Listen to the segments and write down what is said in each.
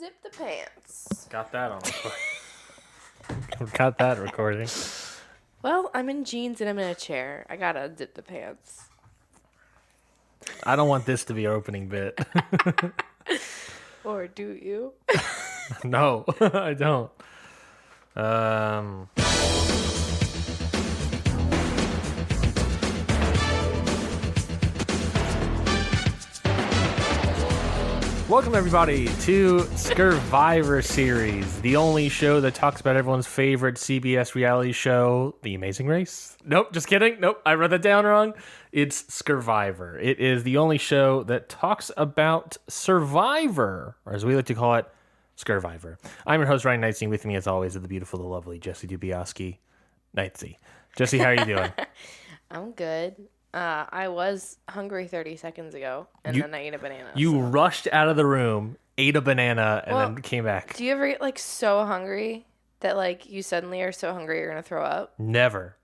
unzip the pants. Got that on recording. Got that recording. Well, I'm in jeans and I'm in a chair. I gotta unzip the pants. I don't want this to be our opening bit. Or do you? No, I don't. Welcome, everybody, to Scurvivor series, the only show that talks about everyone's favorite CBS reality show, The Amazing Race. Nope, just kidding. Nope, I wrote that down wrong. It's Scurvivor. It is the only show that talks about Survivor, or as we like to call it, Scurvivor. I'm your host, Ryan Knightsey. With me, as always, is the beautiful, the lovely Jessie Dubiowski. Knightsey. Jessie, how are you doing? I'm good. I was hungry 30 seconds ago, and then I ate a banana. You rushed out of the room, ate a banana, and then came back. Do you ever get, so hungry that, you suddenly are so hungry you're going to throw up? Never.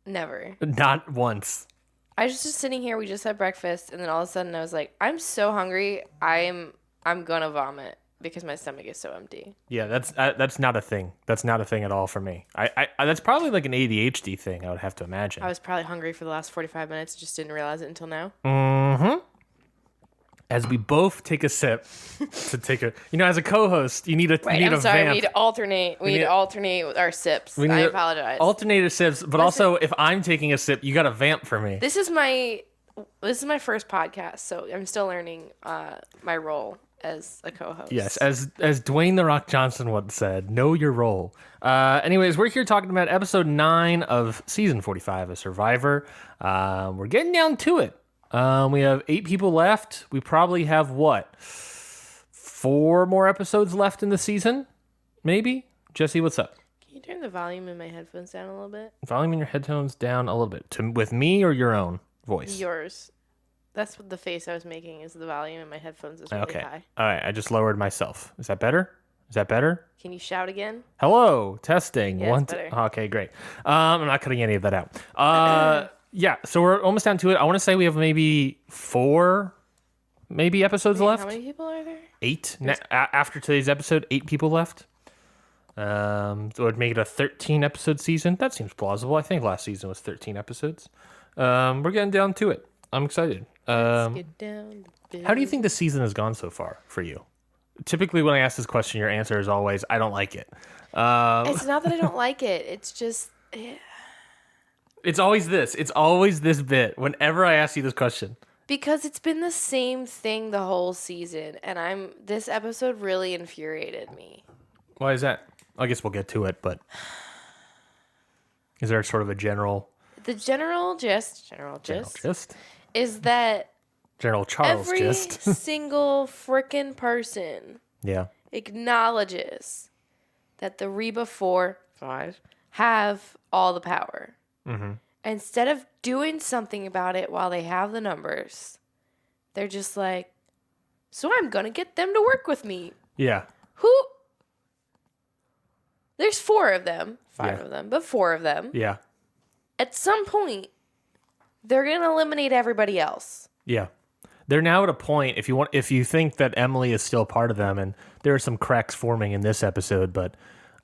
Never. Not once. I was just sitting here, we just had breakfast, and then all of a sudden I was like, I'm so hungry, I'm going to vomit because my stomach is so empty. Yeah, that's not a thing. That's not a thing at all for me. I that's probably like an ADHD thing, I would have to imagine. I was probably hungry for the last 45 minutes, just didn't realize it until now. Mm-hmm. As we both take a sip as a co-host, you need a Wait, I'm sorry, vamp. We need to alternate. We need to alternate our sips. I apologize. Alternate sips, but also if I'm taking a sip, you got to vamp for me. This is my first podcast, so I'm still learning my role as a co-host. Yes, as Dwayne "The Rock" Johnson once said, know your role. Anyways, we're here talking about episode 9 of season 45 of Survivor. We're getting down to it. We have 8 people left. We probably have 4 more episodes left in the season? Maybe? Jessie, what's up? Can you turn the volume in my headphones down a little bit? Volume in your headphones down a little bit. With me or your own voice? Yours. That's what the face I was making is the volume in my headphones is really high. All right, I just lowered myself. Is that better? Can you shout again? Hello, testing. Yeah, it's better. Okay, great. I'm not cutting any of that out. Yeah, so we're almost down to it. I want to say we have maybe 4 episodes left. How many people are there? 8. After today's episode, 8 people left. So it would make it a 13-episode season. That seems plausible. I think last season was 13 episodes. We're getting down to it. I'm excited. Let's get down to how do you think the season has gone so far for you? Typically, when I ask this question, your answer is always, I don't like it. It's not that I don't like it. It's just... Yeah. It's always this. It's always this bit whenever I ask you this question. Because it's been the same thing the whole season, and this episode really infuriated me. Why is that? I guess we'll get to it, but is there sort of a general... The general gist is that General Charles every gist. single frickin' person acknowledges that the Reba 4-5 have all the power. Mm-hmm. Instead of doing something about it while they have the numbers, they're just like, so I'm going to get them to work with me. Yeah. There's 4 of them. 5 of them, but 4 of them. Yeah. At some point, they're going to eliminate everybody else. Yeah. They're now at a point, if you think that Emily is still part of them, and there are some cracks forming in this episode, but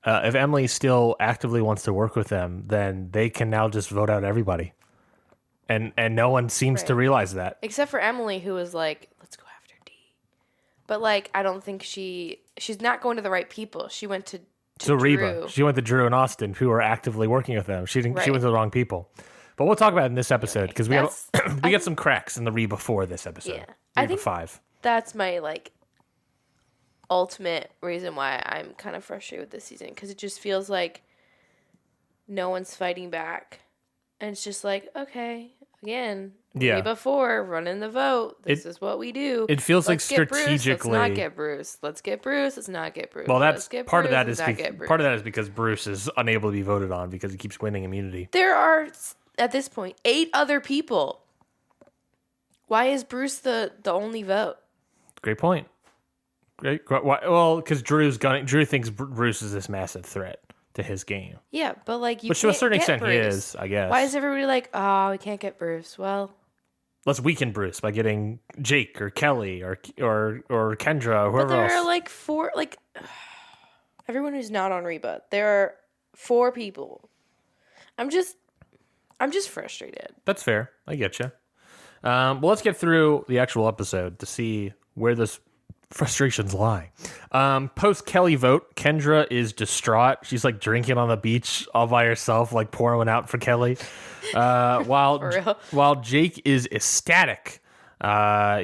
if Emily still actively wants to work with them, then they can now just vote out everybody. And no one seems to realize that. Except for Emily, who was like, let's go after D. But, I don't think she's not going to the right people. She went to Reba. Drew. She went to Drew and Austin, who are actively working with them. She went to the wrong people. But we'll talk about it in this episode because we got some cracks in the Reba 4 this episode. Yeah. Reba 5. That's my ultimate reason why I'm kind of frustrated with this season, because it just feels like no one's fighting back, and it's just like, okay, again, Reba 4 running the vote. This is what we do. It feels like strategically. Let's not get Bruce. Let's get Bruce. Let's not get Bruce. Well, that's part of that is because Bruce is unable to be voted on because he keeps winning immunity. There are at this point 8 other people. Why is Bruce the only vote? Great point. Great. Well, because Drew thinks Bruce is this massive threat to his game. Yeah, but which to a certain extent he is, I guess. Why is everybody like, oh, we can't get Bruce? Well, let's weaken Bruce by getting Jake or Kelly or Kendra or whoever but there else. are like 4, like everyone who's not on Reba. There are 4 people. I'm just frustrated. That's fair. I get you. Well, let's get through the actual episode to see where this frustrations lie. Post Kelly vote, Kendra is distraught. She's like drinking on the beach all by herself, like pouring one out for Kelly. While Jake is ecstatic.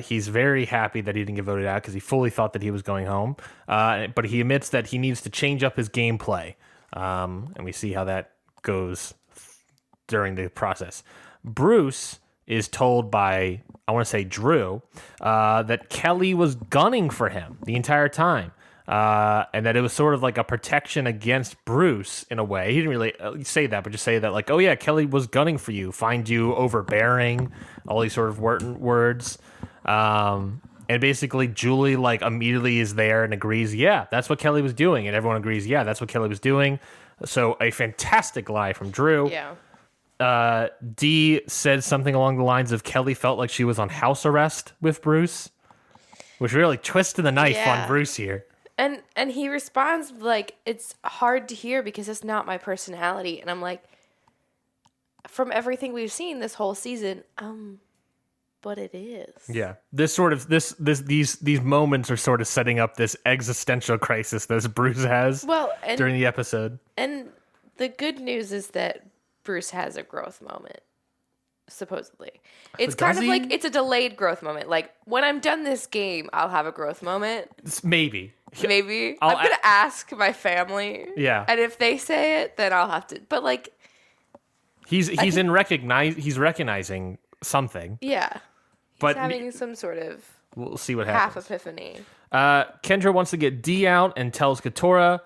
He's very happy that he didn't get voted out because he fully thought that he was going home. But he admits that he needs to change up his gameplay. And we see how that goes during the process. Bruce is told by, I want to say Drew, that Kelly was gunning for him the entire time. And that it was sort of like a protection against Bruce in a way. He didn't really say that, but just say that like, oh yeah, Kelly was gunning for you, find you overbearing, all these sort of words. And basically Julie like immediately is there and agrees, yeah, that's what Kelly was doing. And everyone agrees, yeah, that's what Kelly was doing. So a fantastic lie from Drew. Yeah. Dee said something along the lines of Kelly felt like she was on house arrest with Bruce, which really twisted the knife on Bruce here. And he responds like, it's hard to hear because it's not my personality. And I'm like, from everything we've seen this whole season, but it is. Yeah. These moments are sort of setting up this existential crisis that Bruce has during the episode. And the good news is that Bruce has a growth moment, supposedly. It's kind of like it's a delayed growth moment. Like, when I'm done this game, I'll have a growth moment. Maybe. I'm going to ask my family. Yeah. And if they say it, then I'll have to. But, like... He's recognizing something. Yeah. But having some sort of... We'll see what happens. Half epiphany. Kendra wants to get Dee out and tells Katora,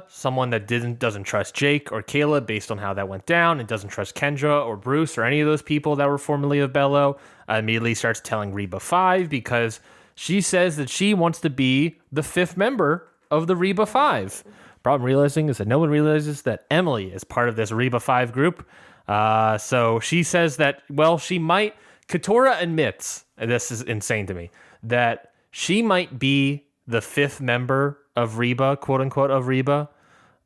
someone that doesn't trust Jake or Kayla based on how that went down and doesn't trust Kendra or Bruce or any of those people that were formerly of Bello, immediately starts telling Reba 5 because she says that she wants to be the 5th member of the Reba 5. Problem realizing is that no one realizes that Emily is part of this Reba 5 group. So she says that, well, she might... Katora admits, and this is insane to me, that she might be the 5th member of Reba, quote unquote, of Reba.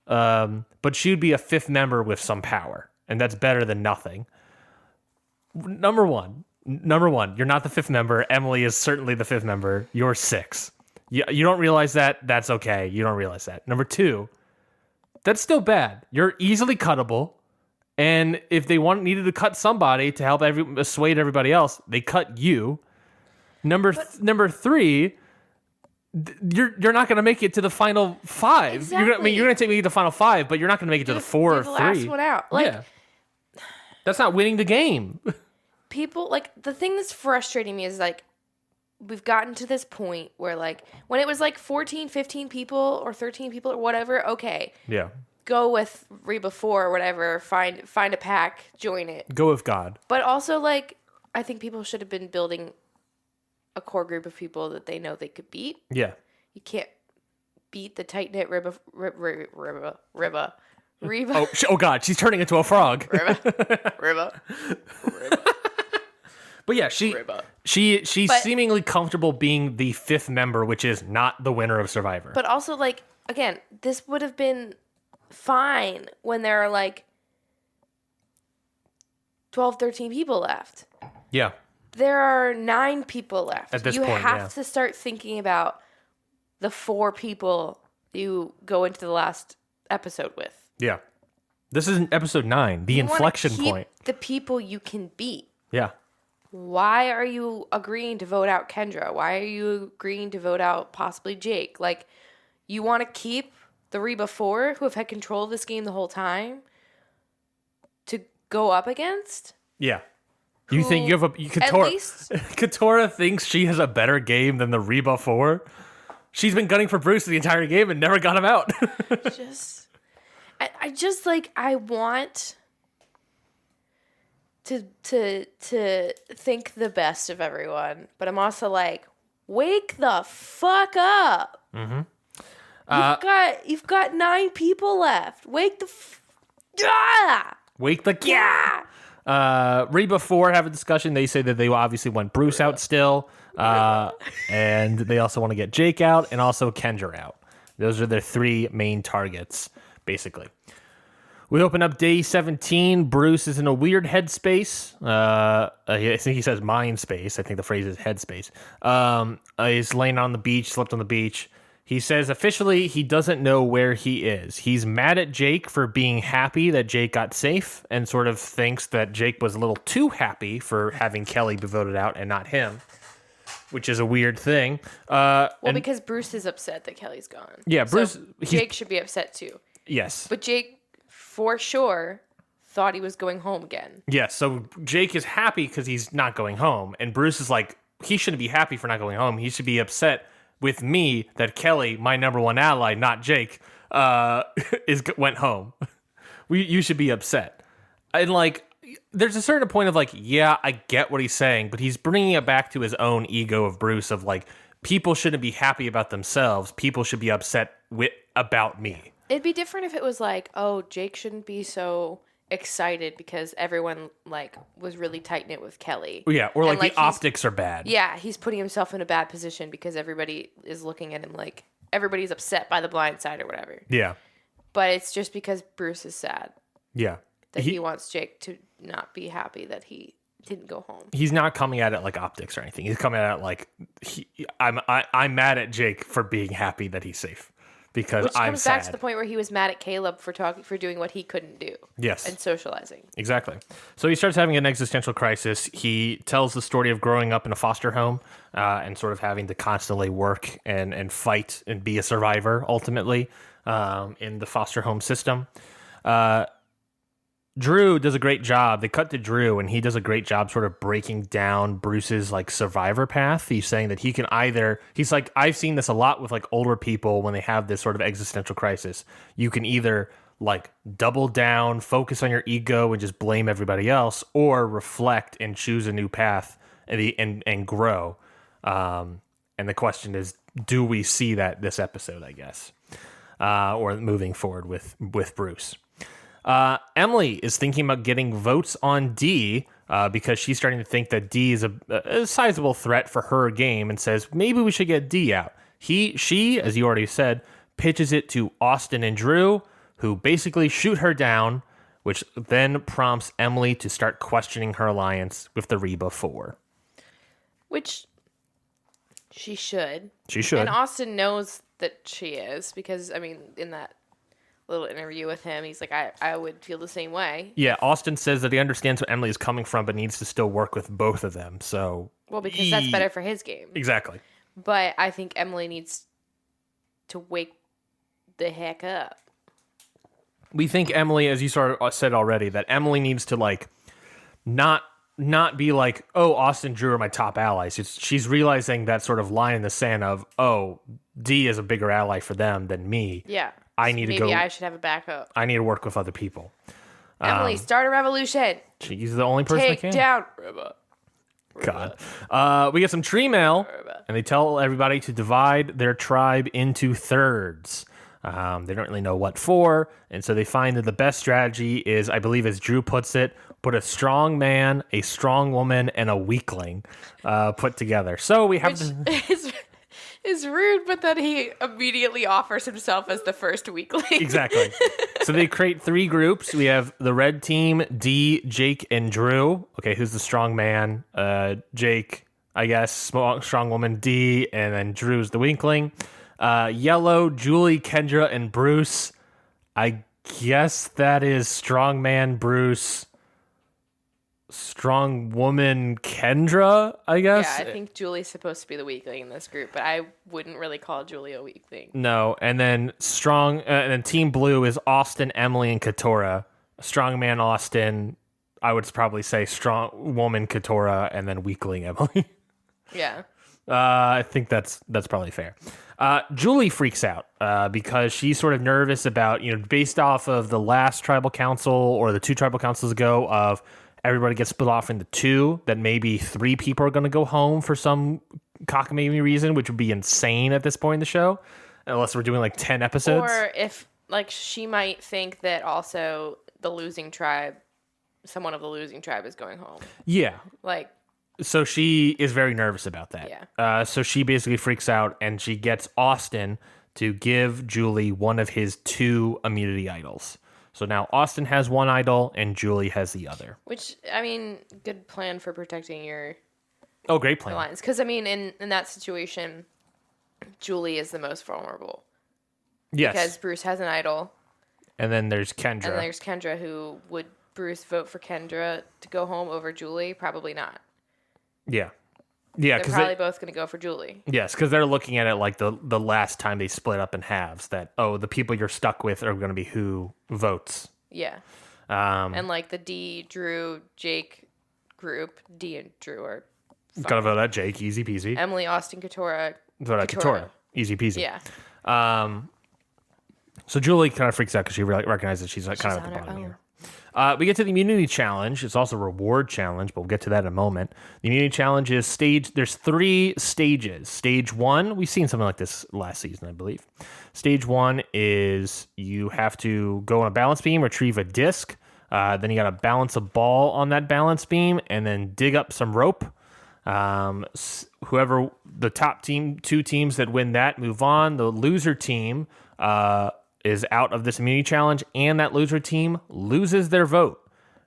But she would be a 5th member with some power. And that's better than nothing. Number one, you're not the 5th member. Emily is certainly the 5th member. You're 6. You don't realize that. That's okay. You don't realize that. Number 2, that's still bad. You're easily cuttable. And if they needed to cut somebody to help assuade everybody else, they cut you. Number 3, you're not going to make it to the final 5. Exactly. You're going to take me to the final 5, but you're not going to make it to the 4 or 3. The last one out. Like, yeah. That's not winning the game. People, like, the thing that's frustrating me is, like, we've gotten to this point where, like, when it was, like, 14, 15 people or 13 people or whatever, okay. Yeah. Go with Reba 4 or whatever. Find a pack. Join it. Go with God. But also, like, I think people should have been building a core group of people that they know they could beat. Yeah. You can't beat the tight-knit Reba. Oh God, she's turning into a frog. Reba. But yeah, she's seemingly comfortable being the 5th member, which is not the winner of Survivor. But also, like, again, this would have been fine when there are, like, 12, 13 people left. Yeah. There are 9 people left. At this point, you have to start thinking about the 4 people you go into the last episode with. Yeah. This is episode 9, the inflection point. The people you can beat. Yeah. Why are you agreeing to vote out Kendra? Why are you agreeing to vote out possibly Jake? Like, you want to keep the Reba 4, who have had control of this game the whole time, to go up against? Yeah. You think you have Katora thinks she has a better game than the Reba 4? She's been gunning for Bruce the entire game and never got him out. I just, like, I want to think the best of everyone, but I'm also like, wake the fuck up. Mm-hmm. You've got 9 people left. Wake the Reba 4 have a discussion. They say that they obviously want Bruce out still. And they also want to get Jake out and also Kendra out. Those are their 3 main targets, basically. We open up day 17. Bruce is in a weird headspace. I think he says mind space. I think the phrase is headspace. He's laying on the beach, slept on the beach. He says officially he doesn't know where he is. He's mad at Jake for being happy that Jake got safe and sort of thinks that Jake was a little too happy for having Kelly be voted out and not him, which is a weird thing. Because Bruce is upset that Kelly's gone. Yeah, Bruce. So Jake should be upset too. Yes. But Jake, for sure, thought he was going home again. Yes, so Jake is happy because he's not going home. And Bruce is like, he shouldn't be happy for not going home. He should be upset with me that Kelly, my number one ally, not Jake, went home. You should be upset. And like, there's a certain point of like, yeah, I get what he's saying, but he's bringing it back to his own ego of Bruce of like, people shouldn't be happy about themselves. People should be upset about me. It'd be different if it was like, oh, Jake shouldn't be so excited because everyone like was really tight knit with Kelly. Yeah, or like the optics are bad. Yeah, he's putting himself in a bad position because everybody is looking at him like everybody's upset by the blind side or whatever. Yeah. But it's just because Bruce is sad. Yeah. That he wants Jake to not be happy that he didn't go home. He's not coming at it like optics or anything. He's coming at it like I'm mad at Jake for being happy that he's safe. Because Which I'm comes sad. back to the point where he was mad at Caleb for doing what he couldn't do. Yes. And socializing. Exactly. So he starts having an existential crisis. He tells the story of growing up in a foster home and sort of having to constantly work and fight and be a survivor, ultimately, in the foster home system. Drew does a great job. They cut to Drew, and he does a great job sort of breaking down Bruce's like survivor path. He's saying that he can he's like, I've seen this a lot with like older people when they have this sort of existential crisis. You can either like double down, focus on your ego and just blame everybody else, or reflect and choose a new path and grow. And the question is, do we see that this episode, I guess, or moving forward with Bruce? Emily is thinking about getting votes on D because she's starting to think that D is a sizable threat for her game and says maybe we should get D out. She, as you already said, pitches it to Austin and Drew, who basically shoot her down, which then prompts Emily to start questioning her alliance with the Reba 4. Which she should. She should. And Austin knows that she is because, I mean, in that little interview with him, he's like, I would feel the same way. Yeah, Austin says that he understands where Emily is coming from, but needs to still work with both of them. So, well, because that's better for his game. Exactly. But I think Emily needs to wake the heck up. We think Emily, as you sort of said already, that Emily needs to like not be like, oh, Austin, Drew are my top allies. She's realizing that sort of line in the sand of, oh, D is a bigger ally for them than me. Yeah. Maybe I should have a backup. I need to work with other people. Emily, start a revolution. She's the only person that can. Take down Reba. God. We get some tree mail, and they tell everybody to divide their tribe into thirds. They don't really know what for, and so they find that the best strategy is, I believe as Drew puts it, put a strong man, a strong woman, and a weakling put together. So we have is rude, but then he immediately offers himself as the first weakling. Exactly. So they create 3 groups. We have the red team, D, Jake, and Drew. Okay, who's the strong man? Jake, I guess, strong woman, D, and then Drew's the weakling. Yellow, Julie, Kendra, and Bruce. I guess that is strong man, Bruce. Strong woman Kendra, I guess. Yeah, I think Julie's supposed to be the weakling in this group, but I wouldn't really call Julie a weakling. No, and then and then Team Blue is Austin, Emily, and Katora. Strong man Austin, I would probably say strong woman Katora, and then weakling Emily. Yeah. I think that's probably fair. Julie freaks out because she's sort of nervous about, based off of the last tribal council or the 2 tribal councils ago of everybody gets split off into 2, that maybe 3 people are going to go home for some cockamamie reason, which would be insane at this point in the show, unless we're doing like 10 episodes. Or if, like, she might think that also the losing tribe someone of the losing tribe is going home. Yeah. Like, so she is very nervous about that. Yeah. So she basically freaks out, and she gets Austin to give Julie one of his 2 immunity idols. So now Austin has one idol, and Julie has the other. Which, I mean, good plan for protecting your... Oh, great plan. Lines. Because, I mean, in that situation, Julie is the most vulnerable. Yes. Because Bruce has an idol. And then there's Kendra. And there's Kendra, who would Bruce vote for Kendra to go home over Julie? Probably not. Yeah. Yeah, they're probably both going to go for Julie. Yes, because they're looking at it like the last time they split up in halves. That the people you're stuck with are going to be who votes. Yeah. And like the D, Drew, Jake group, D and Drew are fine. Gotta vote out Jake, easy peasy. Emily, Austin, Katora. Vote out Katora, easy peasy. Yeah. So Julie kind of freaks out because she recognizes she's kind of at the bottom here. We get to the immunity challenge. It's also a reward challenge, but we'll get to that in a moment. The immunity challenge is there's 3 stages. Stage 1, we've seen something like this last season, I believe. Stage 1 is you have to go on a balance beam, retrieve a disc. Then you got to balance a ball on that balance beam and then dig up some rope. Whoever the top 2 teams that win that move on. The loser team, is out of this immunity challenge, and that loser team loses their vote.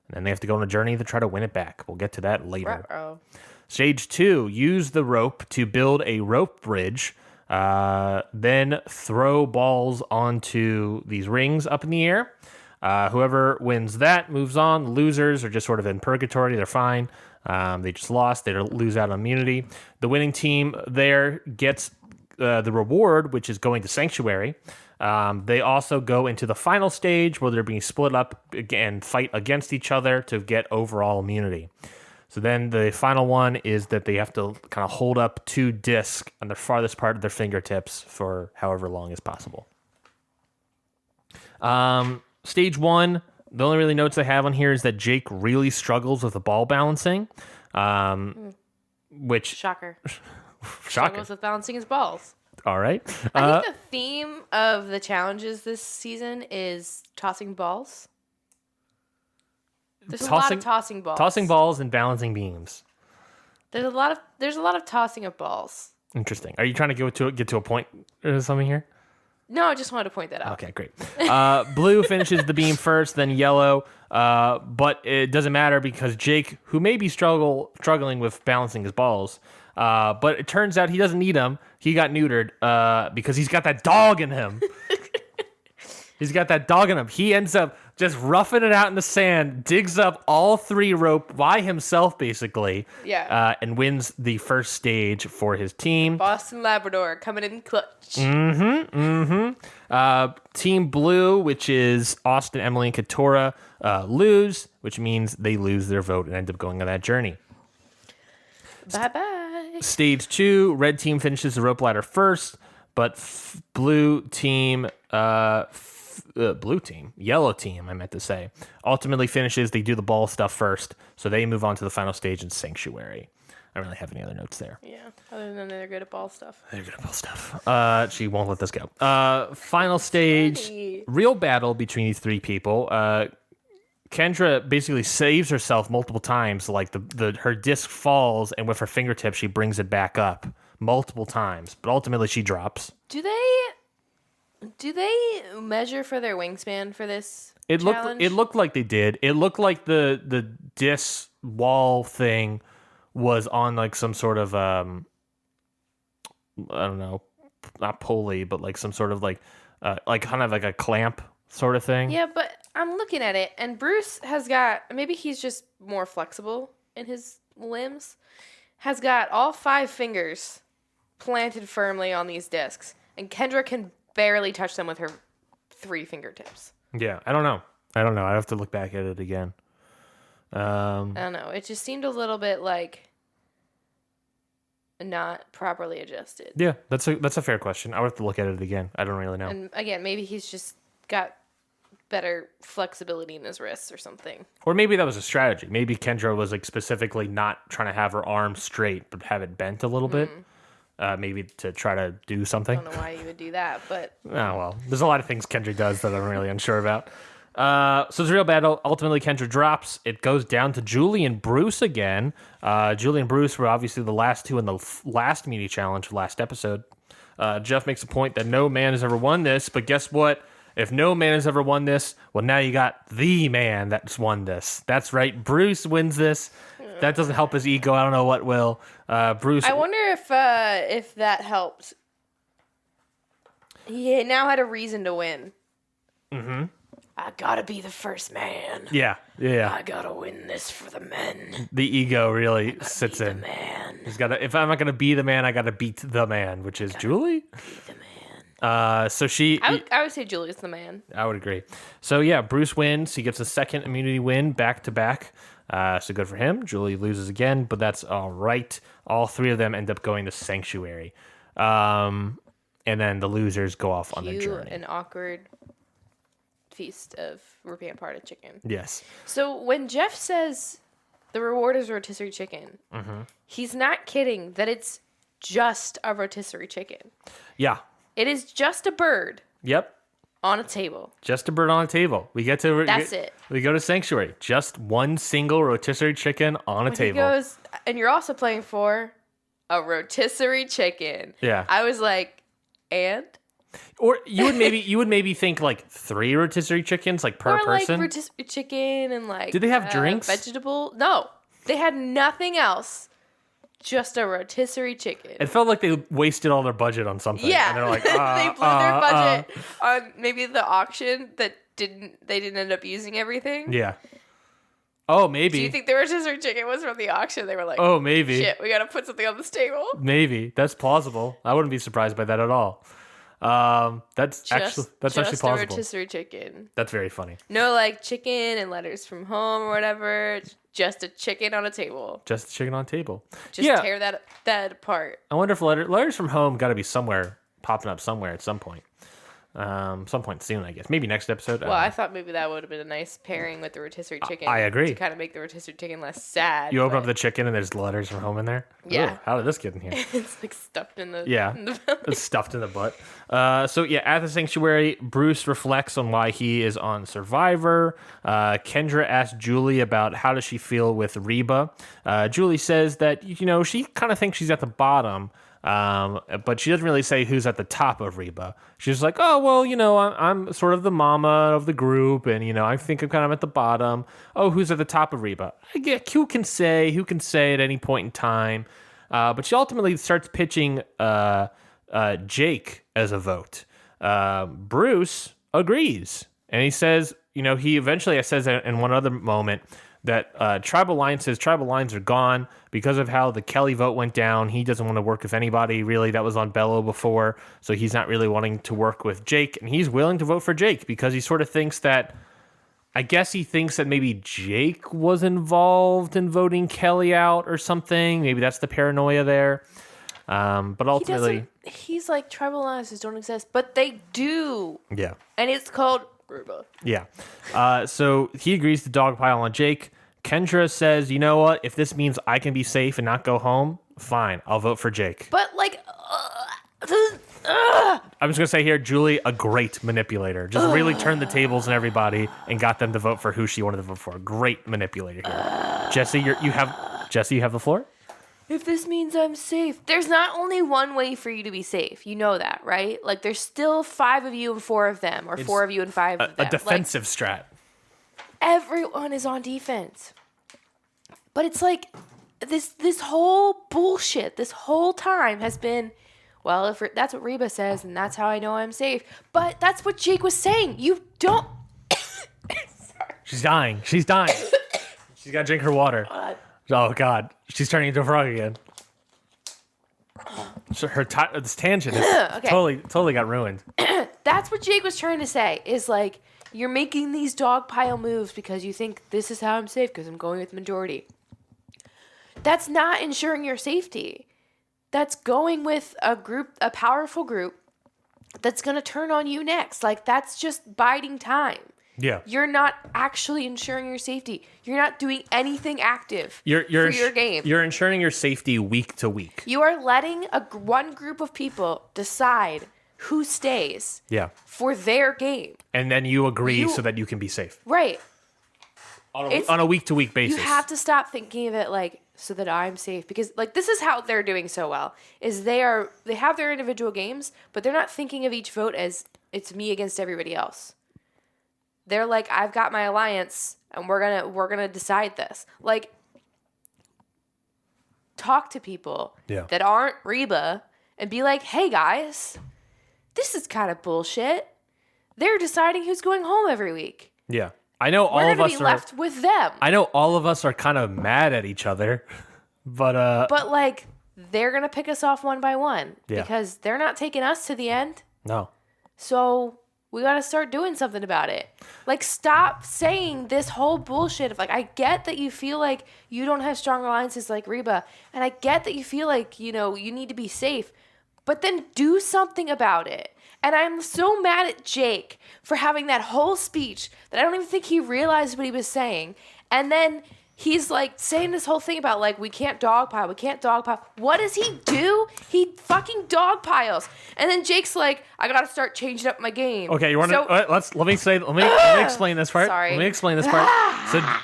And then they have to go on a journey to try to win it back. We'll get to that later. Uh-oh. Stage 2, use the rope to build a rope bridge, then throw balls onto these rings up in the air. Whoever wins that moves on. The losers are just sort of in purgatory. They're fine. They just lost. They lose out on immunity. The winning team there gets the reward, which is going to Sanctuary. They also go into the final stage where they're being split up and fight against each other to get overall immunity. So then the final one is that they have to kind of hold up 2 discs on the farthest part of their fingertips for however long as possible. Stage 1, the only really notes I have on here is that Jake really struggles with the ball balancing, which... Shocker. Shocker. Struggles with balancing his balls. All right. I think the theme of the challenges this season is tossing balls. There's a lot of tossing balls. Tossing balls and balancing beams. There's a lot of tossing of balls. Interesting. Are you trying to get to a point or something here? No, I just wanted to point that out. Okay, great. Blue finishes the beam first, then yellow. But it doesn't matter because Jake, who may be struggling with balancing his balls, but it turns out he doesn't need them. He got neutered because he's got that dog in him. He's got that dog in him. He ends up just roughing it out in the sand, digs up all 3 rope by himself, basically. Yeah. And wins the first stage for his team. Boston Labrador coming in clutch. Team Blue, which is Austin, Emily, and Katora, lose, which means they lose their vote and end up going on that journey. Bye-bye. Stage 2, red team finishes the rope ladder first, but yellow team, I meant to say, ultimately finishes. They do the ball stuff first, so they move on to the final stage in Sanctuary. I don't really have any other notes there. Yeah, other than they're good at ball stuff. They're good at ball stuff. She won't let this go. Final stage, real battle between these 3 people. Kendra basically saves herself multiple times. Like her disc falls, and with her fingertips, she brings it back up multiple times. But ultimately, she drops. Do they measure for their wingspan for this challenge? It looked like they did. It looked like the disc wall thing was on like some sort of I don't know, not pulley, but like some sort of like kind of like a clamp sort of thing. Yeah, but I'm looking at it, and Bruce has got, maybe he's just more flexible in his limbs, has got all 5 fingers planted firmly on these discs, and Kendra can barely touch them with her 3 fingertips. Yeah, I don't know. I have to look back at it again. I don't know. It just seemed a little bit like not properly adjusted. Yeah, that's a fair question. I would have to look at it again. I don't really know. And again, maybe he's just got better flexibility in his wrists or something. Or maybe that was a strategy. Maybe Kendra was like specifically not trying to have her arm straight, but have it bent a little bit. Maybe to try to do something. I don't know why you would do that, but... Oh, well. There's a lot of things Kendra does that I'm really unsure about. So it's a real battle. Ultimately, Kendra drops. It goes down to Julie and Bruce again. Julie and Bruce were obviously the last two in the last Media Challenge, last episode. Jeff makes a point that no man has ever won this, but guess what? If no man has ever won this, well, now you got the man that's won this. That's right. Bruce wins this. That doesn't help his ego. I don't know what will. Bruce. I wonder if that helped. He now had a reason to win. Mm-hmm. I gotta be the first man. Yeah. I gotta win this for the men. The ego really sits in. The man. He's gotta. If I'm not gonna be the man, I gotta beat the man, which is Julie. Be the man. So she. I would say Julie's the man. I would agree. So yeah, Bruce wins. He gets a second immunity win back to back. So good for him. Julie loses again, but that's all right. All three of them end up going to Sanctuary. And then the losers go off on their journey. An awkward feast of European parted chicken. Yes. So when Jeff says the reward is rotisserie chicken, he's not kidding that it's just a rotisserie chicken. Yeah. It is just a bird. Yep. On a table. Just a bird on a table. We get to. That's it. We go to Sanctuary. Just one single rotisserie chicken on a table. He goes, and you're also playing for a rotisserie chicken. Yeah. I was like, and? Or you would maybe think like 3 rotisserie chickens like per person. Or like rotisserie chicken and like. Did they have drinks? Vegetable? No, they had nothing else. Just a rotisserie chicken. It felt like they wasted all their budget on something. Yeah, and they're like, they blew their budget on maybe the auction that they didn't end up using everything. Yeah. Oh, maybe. Do you think the rotisserie chicken was from the auction? They were like, oh, maybe. Shit, we gotta put something on this table. Maybe that's plausible. I wouldn't be surprised by that at all. That's actually plausible. A rotisserie chicken. That's very funny. No, like chicken and letters from home or whatever. Just a chicken on a table. Just a chicken on a table. Just tear that apart. I wonder if letters from home got to be somewhere popping up somewhere at some point. Some point soon, I guess. Maybe next episode. Well, I thought maybe that would have been a nice pairing with the rotisserie chicken. I agree. To kind of make the rotisserie chicken less sad. You open up the chicken and there's letters from home in there? Yeah. Ooh, how did this get in here? It's like stuffed in the It's stuffed in the butt. So yeah, at the Sanctuary, Bruce reflects on why he is on Survivor. Kendra asks Julie about how does she feel with Reba. Julie says that, she kind of thinks she's at the bottom. But she doesn't really say who's at the top of Reba. She's like, oh, well, I'm sort of the mama of the group, and, I think I'm kind of at the bottom. Oh, who's at the top of Reba? Who can say at any point in time. But she ultimately starts pitching Jake as a vote. Bruce agrees. And he says, he eventually says in one other moment that tribal lines are gone because of how the Kelly vote went down. He doesn't want to work with anybody really that was on Bello before, so he's not really wanting to work with Jake, and he's willing to vote for Jake because he sort of thinks that, I guess he thinks that maybe Jake was involved in voting Kelly out or something. Maybe that's the paranoia there. But ultimately, he's like, tribal alliances don't exist, but they do. Yeah. And it's called Reba. Yeah. So he agrees to dogpile on Jake. Kendra says, you know what? If this means I can be safe and not go home, fine. I'll vote for Jake. But like, I'm just going to say here, Julie, a great manipulator. Just really turned the tables on everybody and got them to vote for who she wanted to vote for. Great manipulator here. Jessie, you have the floor? If this means I'm safe. There's not only one way for you to be safe. You know that, right? Like, there's still 5 of you and 4 of them, or 4 of you and 5 of them. A defensive strat. Everyone is on defense. But it's like, this whole bullshit, this whole time has been, well, if that's what Reba says, and that's how I know I'm safe. But that's what Jake was saying. You don't... Sorry. She's dying. She's got to drink her water. Oh, God. She's turning into a frog again. So this tangent is okay. Totally got ruined. That's what Jake was trying to say, is like, you're making these dog pile moves because you think this is how I'm safe because I'm going with majority. That's not ensuring your safety. That's going with a powerful group that's going to turn on you next. Like, that's just biding time. Yeah. You're not actually ensuring your safety. You're not doing anything active for your game. You're ensuring your safety week to week. You are letting one group of people decide who stays Yeah. for their game. And then you agree so that you can be safe. Right. On a week-to-week basis. You have to stop thinking of it like, so that I'm safe. Because, like, this is how they're doing so well. Is they have their individual games, but they're not thinking of each vote as it's me against everybody else. They're like, I've got my alliance, and we're gonna decide this. Like, talk to people that aren't Reba and be like, hey, guys, this is kind of bullshit. They're deciding who's going home every week. Yeah. I know all of us are left with them. I know all of us are kind of mad at each other, but like they're gonna pick us off one by one because they're not taking us to the end. No. So we gotta start doing something about it. Like, stop saying this whole bullshit of like, I get that you feel like you don't have strong alliances like Reba, and I get that you feel like, you know, you need to be safe, but then do something about it. And I'm so mad at Jake for having that whole speech that I don't even think he realized what he was saying. And then he's like saying this whole thing about like, we can't dogpile. What does he do? He fucking dogpiles. And then Jake's like, I gotta start changing up my game. Okay, you want to? Let me explain this part. Sorry. Let me explain this part.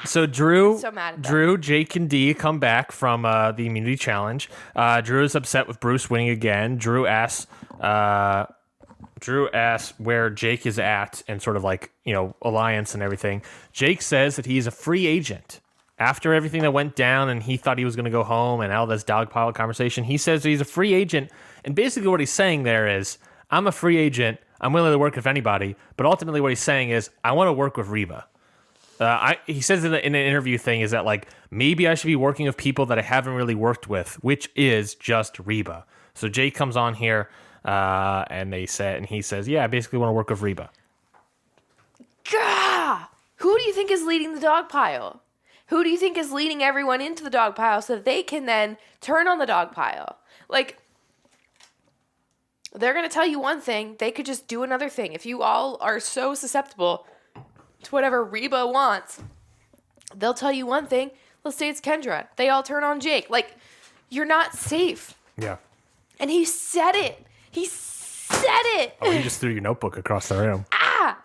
So Drew, so mad at Drew, Jake, and Dee come back from the immunity challenge. Drew is upset with Bruce winning again. Drew asks where Jake is at and sort of like, you know, alliance and everything. Jake says that he's a free agent. After everything that went down and he thought he was going to go home and all this dogpile conversation, he says that he's a free agent. And basically what he's saying there is, I'm a free agent. I'm willing to work with anybody. But ultimately what he's saying is, I want to work with Reba. He says in an interview thing is that like, maybe I should be working with people that I haven't really worked with, which is just Reba. So Jake comes on here. And he says, yeah, I basically want to work with Reba. Gah! Who do you think is leading the dog pile? Who do you think is leading everyone into the dog pile so that they can then turn on the dog pile? Like, they're going to tell you one thing. They could just do another thing. If you all are so susceptible to whatever Reba wants, they'll tell you one thing. Let's say it's Kendra. They all turn on Jake. Like, you're not safe. Yeah. And he said it. He said it. Oh, you just threw your notebook across the room.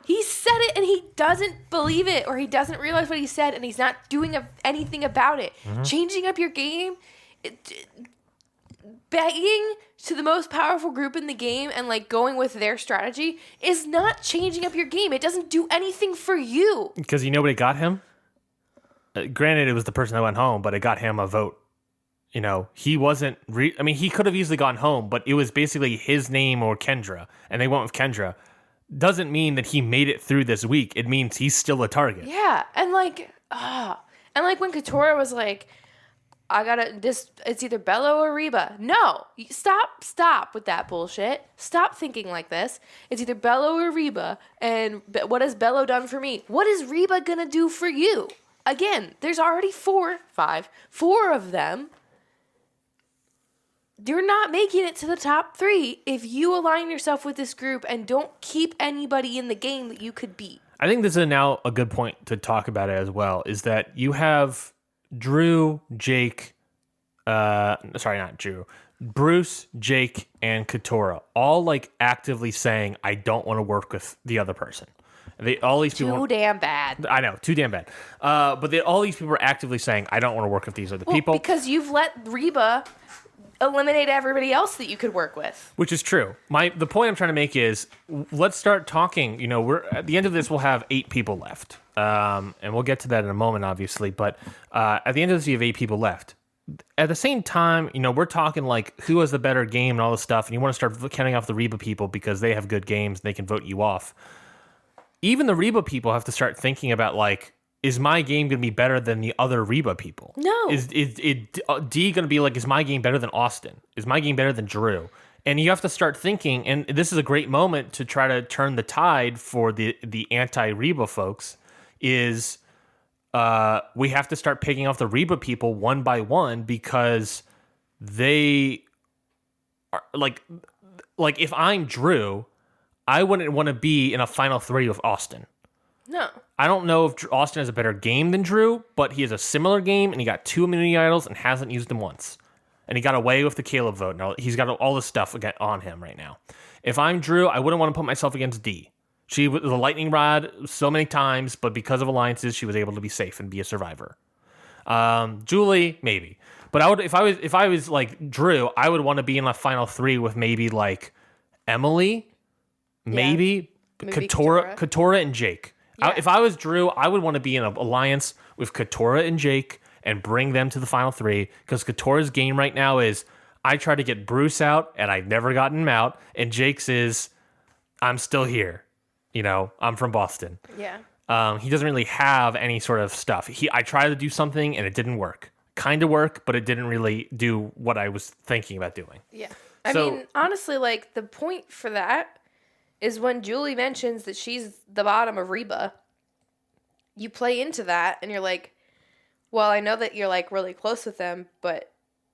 He said it and he doesn't believe it, or he doesn't realize what he said, and he's not doing anything about it. Mm-hmm. Changing up your game, begging to the most powerful group in the game and like going with their strategy is not changing up your game. It doesn't do anything for you. Because you know what it got him? Granted, it was the person that went home, but it got him a vote. You know, he wasn't... he could have easily gone home, but it was basically his name or Kendra, and they went with Kendra. Doesn't mean that he made it through this week. It means he's still a target. Yeah, and like when Katora was like, it's either Bello or Reba. No, stop with that bullshit. Stop thinking like this. It's either Bello or Reba, and what has Bello done for me? What is Reba gonna do for you? Again, there's already four of them. You're not making it to the top 3 if you align yourself with this group and don't keep anybody in the game that you could beat. I think this is now a good point to talk about it as well, is that you have Drew, Jake, not Drew, Bruce, Jake, and Katora all like actively saying, I don't want to work with the other person. All these people too damn bad. I know, too damn bad. But all these people are actively saying, I don't want to work with these other people. Because you've let Reba eliminate everybody else that you could work with. Which is true. The point I'm trying to make is, let's start talking. You know, we're at the end of this, we'll have 8 people left. And we'll get to that in a moment, obviously. But at the end of this, you have 8 people left. At the same time, you know, we're talking like who has the better game and all this stuff. And you want to start counting off the Reba people because they have good games and they can vote you off. Even the Reba people have to start thinking about like, is my game going to be better than the other Reba people? No. Is Dee going to be like, is my game better than Austin? Is my game better than Drew? And you have to start thinking, and this is a great moment to try to turn the tide for the anti-Reba folks, is we have to start picking off the Reba people one by one because they are like if I'm Drew, I wouldn't want to be in a final 3 with Austin. No. I don't know if Austin has a better game than Drew, but he has a similar game, and he got 2 immunity idols and hasn't used them once. And he got away with the Caleb vote. Now he's got all this stuff on him right now. if I'm Drew, I wouldn't want to put myself against Dee. She was a lightning rod so many times, but because of alliances, she was able to be safe and be a survivor. Julie, maybe. But I would, if I was like Drew, I would want to be in the final 3 with maybe like Emily, maybe Katora and Jake. Yeah. If I was Drew, I would want to be in an alliance with Katora and Jake and bring them to the final 3, because Katora's game right now is I try to get Bruce out and I've never gotten him out, and Jake's is I'm still here. You know, I'm from Boston. Yeah. He doesn't really have any sort of stuff. I tried to do something and it didn't work. Kind of work, but it didn't really do what I was thinking about doing. Yeah. I mean, honestly, like, the point for that is when Julie mentions that she's the bottom of Reba, you play into that and you're like, well, I know that you're like really close with them, but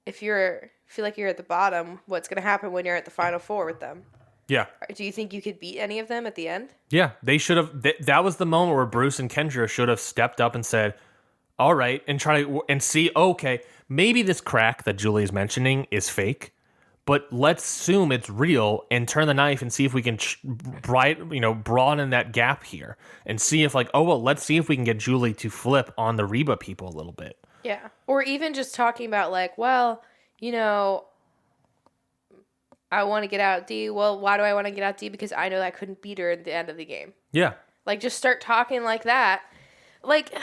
if you feel like you're at the bottom, what's going to happen when you're at the final 4 with them? Yeah. Do you think you could beat any of them at the end? Yeah, they should have. That was the moment where Bruce and Kendra should have stepped up and said, all right, and try to and see, okay, maybe this crack that Julie is mentioning is fake, but let's assume it's real and turn the knife and see if we can broaden that gap here and see if like, oh, well, let's see if we can get Julie to flip on the Reba people a little bit. Yeah. Or even just talking about like, well, you know, I want to get out D. Well, why do I want to get out D? Because I know I couldn't beat her at the end of the game. Yeah. Like, just start talking like that. Like,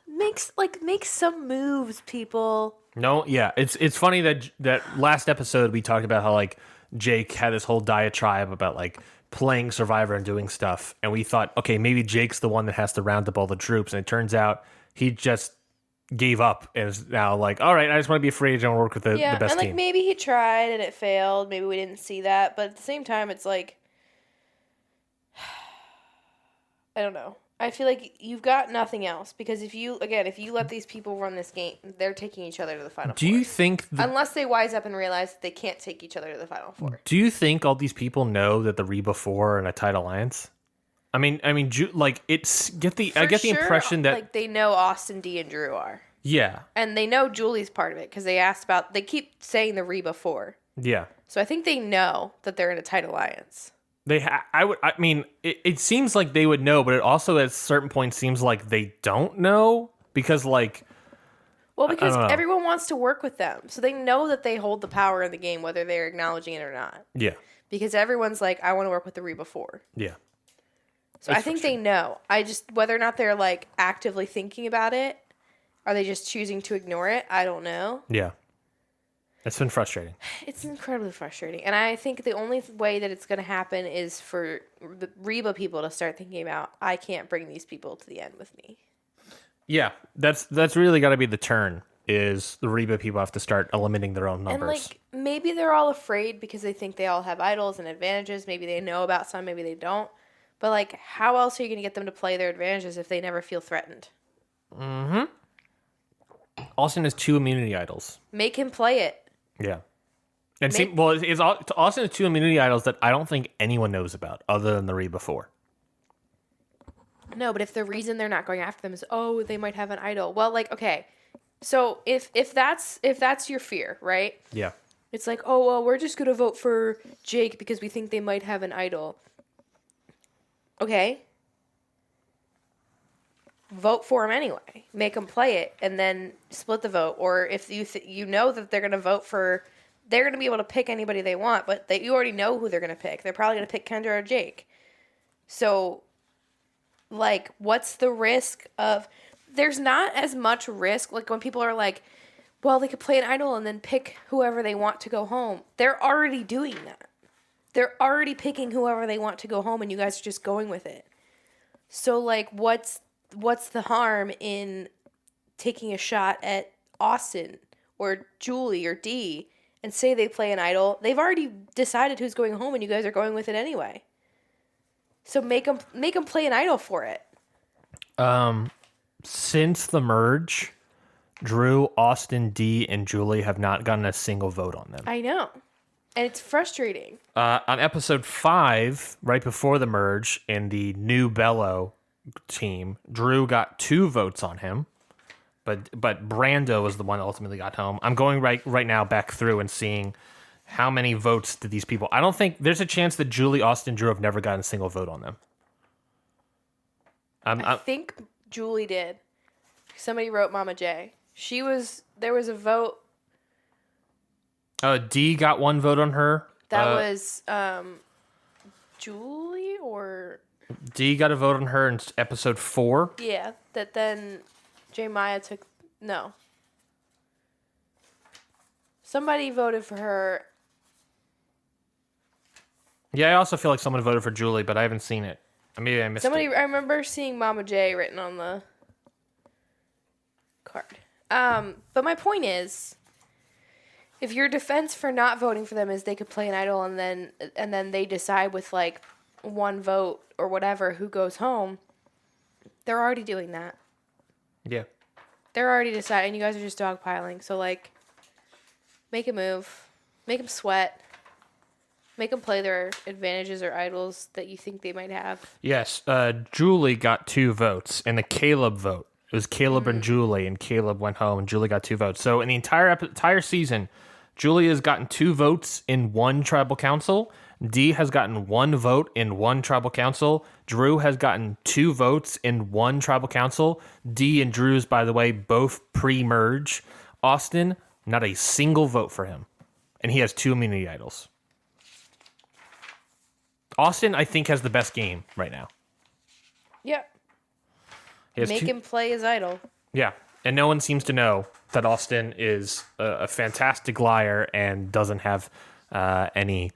make some moves, people. No, yeah. It's funny that last episode we talked about how, like, Jake had this whole diatribe about, like, playing Survivor and doing stuff. And we thought, okay, maybe Jake's the one that has to round up all the troops. And it turns out he just gave up and is now like, all right, I just want to be free. I want to work with the best and like team. Maybe he tried and it failed. Maybe we didn't see that, but at the same time, it's like, I don't know. I feel like you've got nothing else because if you let these people run this game, they're taking each other to the final 4. Do you think unless they wise up and realize that they can't take each other to the final 4? Do you think all these people know that the Reba 4 are in a tight alliance? I mean, like I get the impression that like they know Austin, D, and Drew are. Yeah. And they know Julie's part of it because they keep saying the Reba 4. Yeah. So I think they know that they're in a tight alliance. It seems like they would know, but it also at a certain point seems like they don't know because like. Well, because everyone wants to work with them. So they know that they hold the power in the game, whether they're acknowledging it or not. Yeah. Because everyone's like, I want to work with the Reba 4. Yeah. So I think they know. Whether or not they're like actively thinking about it, are they just choosing to ignore it? I don't know. Yeah. It's been frustrating. It's incredibly frustrating. And I think the only way that it's going to happen is for the Reba people to start thinking about, I can't bring these people to the end with me. Yeah. That's really got to be the turn, is the Reba people have to start eliminating their own numbers. And like, maybe they're all afraid because they think they all have idols and advantages. Maybe they know about some, maybe they don't. But, like, how else are you going to get them to play their advantages if they never feel threatened? Mm-hmm. Austin has 2 immunity idols. Make him play it. Yeah. And Austin has 2 immunity idols that I don't think anyone knows about other than the Reba 4. No, but if the reason they're not going after them is, oh, they might have an idol. Well, like, okay. So if that's your fear, right? Yeah. It's like, oh, well, we're just going to vote for Jake because we think they might have an idol. Okay. Vote for him anyway. Make them play it and then split the vote. Or if you know that they're going to vote for, they're going to be able to pick anybody they want, but you already know who they're going to pick. They're probably going to pick Kendra or Jake. So, like, what's the risk of, there's not as much risk. Like when people are like, well, they could play an idol and then pick whoever they want to go home. They're already doing that. They're already picking whoever they want to go home, and you guys are just going with it. So, like, what's the harm in taking a shot at Austin or Julie or Dee and say they play an idol? They've already decided who's going home, and you guys are going with it anyway. So make them play an idol for it. Since the merge, Drew, Austin, Dee, and Julie have not gotten a single vote on them. I know. And it's frustrating. On episode 5, right before the merge, in the new Bello team, Drew got 2 votes on him, but Brando was the one that ultimately got home. I'm going right now back through and seeing how many votes did these people... I don't think... There's a chance that Julie, Austin, Drew have never gotten a single vote on them. I think Julie did. Somebody wrote Mama J. There was a vote. D got one vote on her. That was Julie or... D got a vote on her in episode 4. Yeah, that then J. Maya took... No. Somebody voted for her. Yeah, I also feel like someone voted for Julie, but I haven't seen it. Maybe I missed it. I remember seeing Mama J written on the card. But my point is, if your defense for not voting for them is they could play an idol and then they decide with like one vote or whatever who goes home, they're already doing that. Yeah. They're already deciding. You guys are just dogpiling. So like, make a move, make them sweat. Make them play their advantages or idols that you think they might have. Yes, Julie got 2 votes in the Caleb vote. It was Caleb and Julie, and Caleb went home, and Julie got 2 votes. So in the entire season, Julie has gotten 2 votes in 1 tribal council. D has gotten 1 vote in 1 tribal council. Drew has gotten 2 votes in 1 tribal council. D and Drew's, by the way, both pre-merge. Austin, not a single vote for him, and he has 2 immunity idols. Austin, I think, has the best game right now. Yeah. Make him play his idol. Yeah. And no one seems to know that Austin is a fantastic liar and doesn't have any...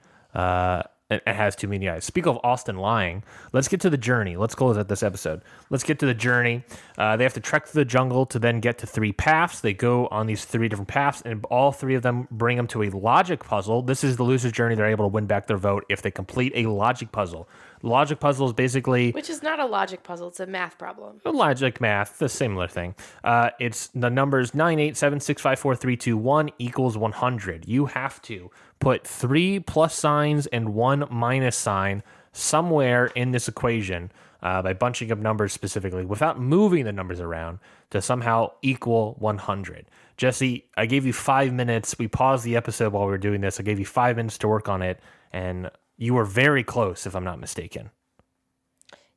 It has too many eyes. Speak of Austin lying, let's get to the journey. Let's close out this episode. Let's get to the journey. They have to trek through the jungle to then get to 3 paths. They go on these 3 different paths, and all 3 of them bring them to a logic puzzle. This is the loser's journey. They're able to win back their vote if they complete a logic puzzle. Logic puzzle is basically... Which is not a logic puzzle. It's a math problem. Logic math, the similar thing. It's the numbers 987654321 equals 100. You have to put 3 plus signs and 1 minus sign somewhere in this equation by bunching up numbers specifically without moving the numbers around to somehow equal 100. Jessie, I gave you 5 minutes. We paused the episode while we were doing this. I gave you 5 minutes to work on it, and you were very close, if I'm not mistaken.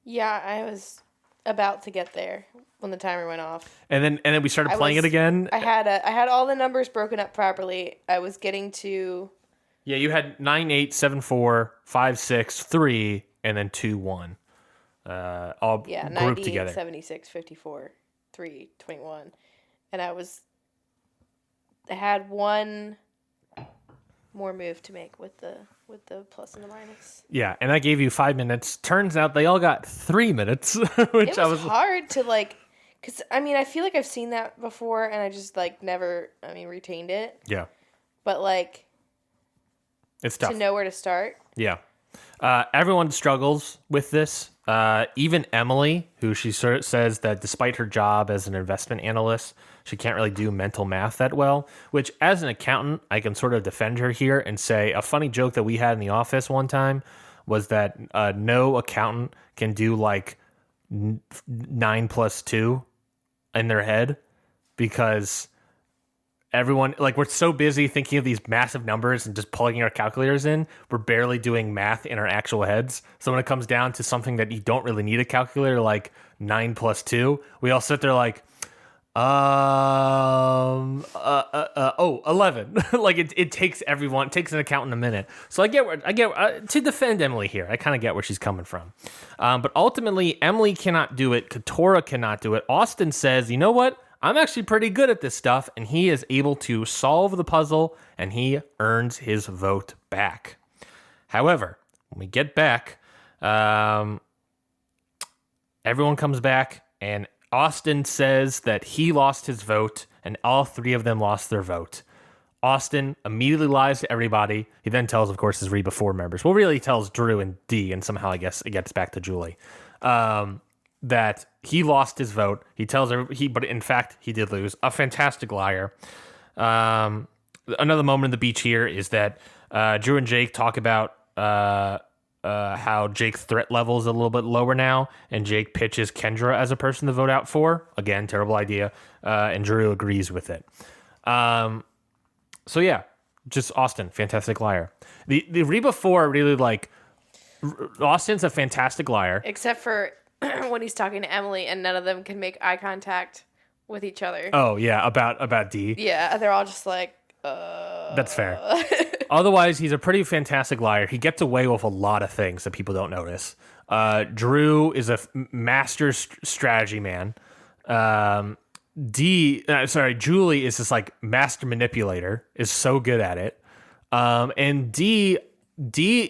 Yeah, I was about to get there when the timer went off. And then we started playing it again. I had all the numbers broken up properly. I was getting to... Yeah, you had 9, 8, 7, 4, 5, 6, 3, and then 2, 1. All grouped together. 76, 54, 3, 21. And I had one more move to make with the plus and the minus. Yeah, and I gave you 5 minutes. Turns out they all got 3 minutes, which it was hard to because I feel like I've seen that before, and I just never retained it. Yeah, but it's tough to know where to start. Yeah, everyone struggles with this. Even Emily, who she says that despite her job as an investment analyst, she can't really do mental math that well, which as an accountant, I can sort of defend her here and say a funny joke that we had in the office one time was that no accountant can do 9 plus 2 in their head because everyone, we're so busy thinking of these massive numbers and just plugging our calculators in, we're barely doing math in our actual heads. So when it comes down to something that you don't really need a calculator, like 9 plus 2, we all sit there 11. It takes everyone, it takes an accountant a minute. So I get to defend Emily here. I kind of get where she's coming from. But ultimately, Emily cannot do it. Katora cannot do it. Austin says, you know what? I'm actually pretty good at this stuff, and he is able to solve the puzzle, and he earns his vote back. However, when we get back, everyone comes back, and Austin says that he lost his vote, and all 3 of them lost their vote. Austin immediately lies to everybody. He then tells, of course, his REBA 4 members. Well, really, he tells Drew and D, and somehow, I guess, it gets back to Julie. That he lost his vote. He tells her but in fact he did lose. A fantastic liar. Another moment on the beach here is that Drew and Jake talk about how Jake's threat level is a little bit lower now, and Jake pitches Kendra as a person to vote out for. Again, terrible idea, and Drew agrees with it. So yeah, just Austin, fantastic liar. The Reba 4 really like Austin's a fantastic liar. Except for when he's talking to Emily and none of them can make eye contact with each other. Oh, yeah, about D. Yeah, they're all just like, That's fair. Otherwise, he's a pretty fantastic liar. He gets away with a lot of things that people don't notice. Drew is a master strategy man. Julie is this like master manipulator, is so good at it. And D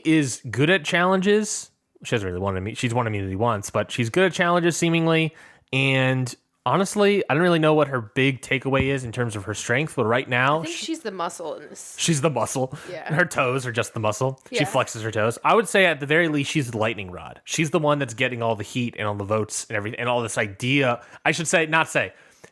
is good at challenges. She hasn't really won she's won immunity once, but she's good at challenges seemingly. And honestly, I don't really know what her big takeaway is in terms of her strength, but right now... I think she's the muscle in this. She's the muscle. Yeah. And her toes are just the muscle. Yeah. She flexes her toes. I would say at the very least, she's the lightning rod. She's the one that's getting all the heat and all the votes and everything, and all this idea. I should say,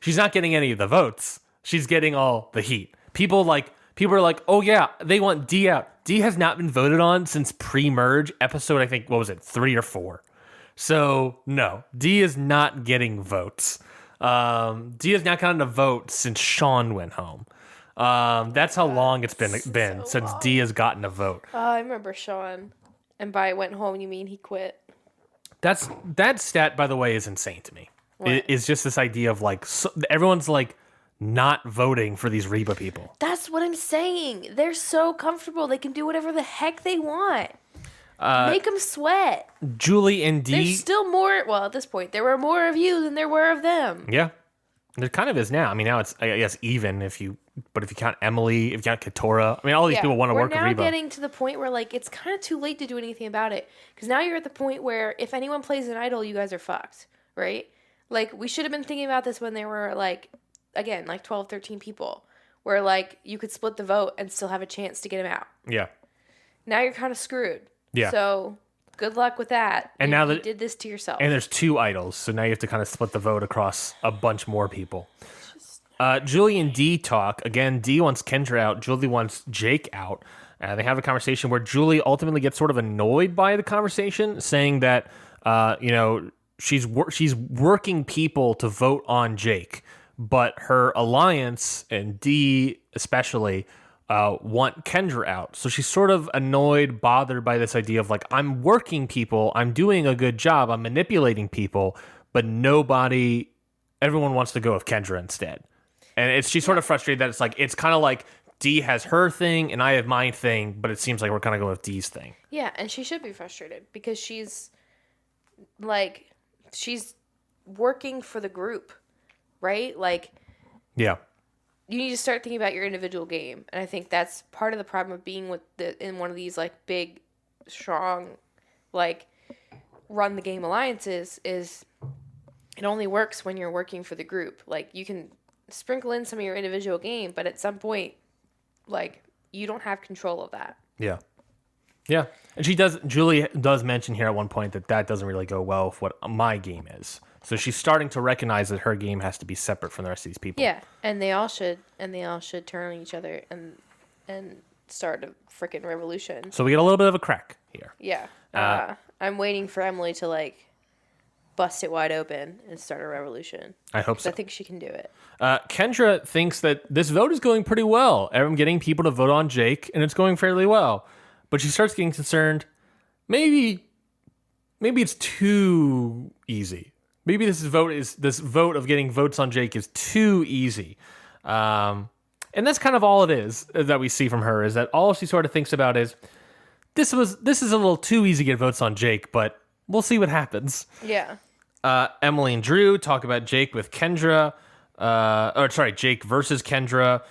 she's not getting any of the votes. She's getting all the heat. People are like, oh yeah, they want D out. D has not been voted on since pre-merge episode, I think, 3 or 4? So, no, D is not getting votes. D has not gotten a vote since Sean went home. That's how long it's been since long. D has gotten a vote. I remember Sean. And by went home, you mean he quit? That stat, by the way, is insane to me. It's just this idea of like, everyone's like, not voting for these Reba people. That's what I'm saying. They're so comfortable. They can do whatever the heck they want. Make them sweat. Julie and D. There's still more. Well, at this point, there were more of you than there were of them. Yeah. There kind of is now. I mean, now it's, I guess, even if you count Emily, if you count Katora. I mean, all these people want to work with Reba. We're now getting to the point where, like, it's kind of too late to do anything about it. Because now you're at the point where if anyone plays an idol, you guys are fucked. Right? Like, we should have been thinking about this when there were, like, again, like 12, 13 people, where like you could split the vote and still have a chance to get him out. Yeah. Now you're kind of screwed. Yeah. So good luck with that. And now you did this to yourself. And there's 2 idols, so now you have to kind of split the vote across a bunch more people. Julie and D talk. Again, D wants Kendra out. Julie wants Jake out. They have a conversation where Julie ultimately gets sort of annoyed by the conversation, saying that she's working people to vote on Jake. But her alliance, and D especially, want Kendra out. So she's sort of annoyed, bothered by this idea of like, I'm working people, I'm doing a good job, I'm manipulating people, but everyone wants to go with Kendra instead. And she's sort of frustrated that it's kind of like D has her thing and I have my thing, but it seems like we're kind of going with D's thing. Yeah, and she should be frustrated because she's working for the group. Right? Like, yeah, you need to start thinking about your individual game. And I think that's part of the problem of being in one of these like big, strong, like run the game alliances is it only works when you're working for the group. Like you can sprinkle in some of your individual game, but at some point, like you don't have control of that. Yeah. Yeah. And Julie does mention here at one point that doesn't really go well with what my game is. So she's starting to recognize that her game has to be separate from the rest of these people. Yeah, and they all should turn on each other and start a freaking revolution. So we get a little bit of a crack here. Yeah. I'm waiting for Emily to like bust it wide open and start a revolution. I hope so. I think she can do it. Kendra thinks that this vote is going pretty well. I'm getting people to vote on Jake, and it's going fairly well. But she starts getting concerned. Maybe it's too easy. Maybe this vote of getting votes on Jake is too easy. And that's kind of all it is that we see from her, is that all she sort of thinks about is this is a little too easy to get votes on Jake, but we'll see what happens. Yeah. Emily and Drew talk about Jake with Kendra. Jake versus Kendra.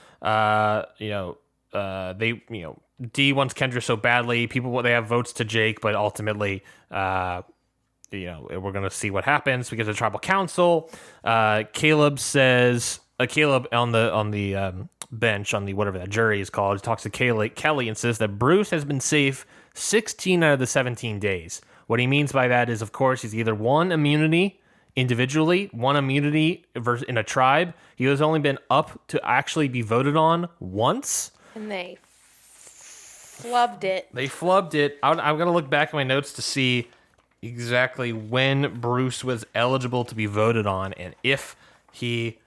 D wants Kendra so badly. They have votes to Jake, but ultimately, we're going to see what happens because of tribal council. Caleb says, Caleb on the bench, on the whatever that jury is called, talks to Kelly and says that Bruce has been safe 16 out of the 17 days. What he means by that is, of course, he's either won immunity individually, one immunity in a tribe. He has only been up to actually be voted on once. And they flubbed it. I'm going to look back at my notes to see exactly when Bruce was eligible to be voted on, and if he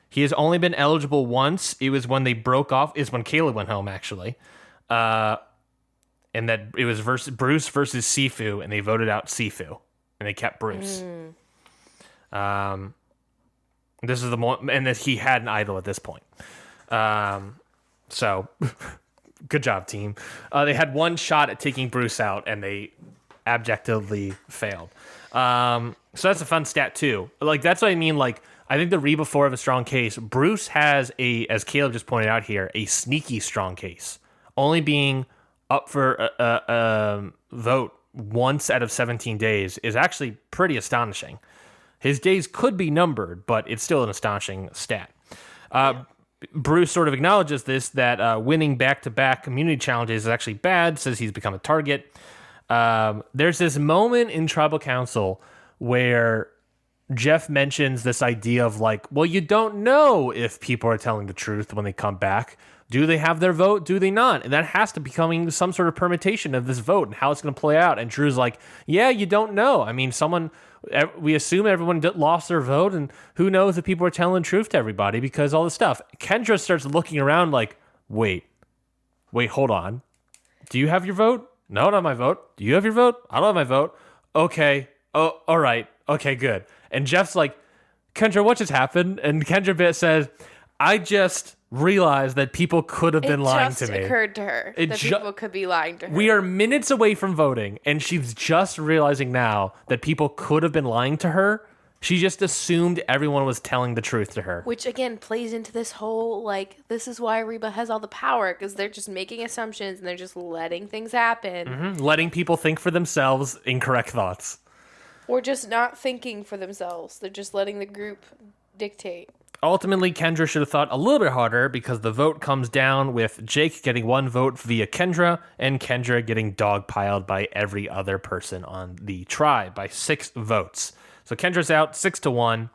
He has only been eligible once. It was when they broke off. Is when Kayla went home, actually. And that it was Bruce versus Sifu, and they voted out Sifu, and they kept Bruce. This is and that he had an idol at this point. So, good job, team. They had one shot at taking Bruce out, and they abjectly failed. So that's a fun stat too. Like, that's what I mean. Like, I think the Reba 4 have a strong case. Bruce has as Caleb just pointed out here, a sneaky strong case. Only being up for a vote once out of 17 days is actually pretty astonishing. His days could be numbered, but it's still an astonishing stat. Bruce sort of acknowledges this, that winning back-to-back community challenges is actually bad, says he's become a target. There's this moment in Tribal Council where Jeff mentions this idea of like, well, you don't know if people are telling the truth when they come back. Do they have their vote? Do they not? And that has to becoming some sort of permutation of this vote and how it's going to play out. And Drew's like, yeah, you don't know. I mean, we assume everyone lost their vote, and who knows if people are telling the truth to everybody because all this stuff. Kendra starts looking around like, wait, hold on. Do you have your vote? No, not my vote. Do you have your vote? I don't have my vote. Okay. Oh, all right. Okay, good. And Jeff's like, Kendra, what just happened? And Kendra says, I just realized that people could have been lying to me. It just occurred to her that people could be lying to her. We are minutes away from voting, and she's just realizing now that people could have been lying to her. She just assumed everyone was telling the truth to her. Which, again, plays into this whole, like, this is why Reba has all the power, because they're just making assumptions, and they're just letting things happen. Mm-hmm. Letting people think for themselves incorrect thoughts. Or just not thinking for themselves. They're just letting the group dictate. Ultimately, Kendra should have thought a little bit harder because the vote comes down with Jake getting one vote via Kendra and Kendra getting dogpiled by every other person on the tribe by 6 votes. So Kendra's out 6-1,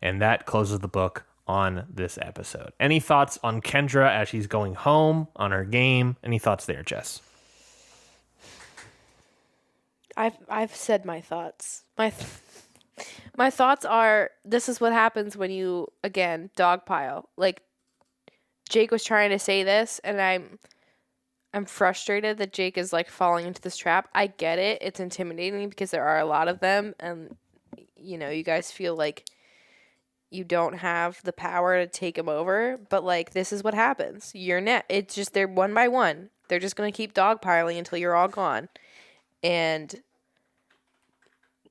and that closes the book on this episode. Any thoughts on Kendra as she's going home on her game? Any thoughts there, Jess? I've said my thoughts. My thoughts are, this is what happens when you, again, dogpile. Like, Jake was trying to say this, and I'm frustrated that Jake is, like, falling into this trap. I get it. It's intimidating because there are a lot of them, and, you know, you guys feel like you don't have the power to take them over, but, like, this is what happens. It's just, they're one by one. They're just going to keep dogpiling until you're all gone. And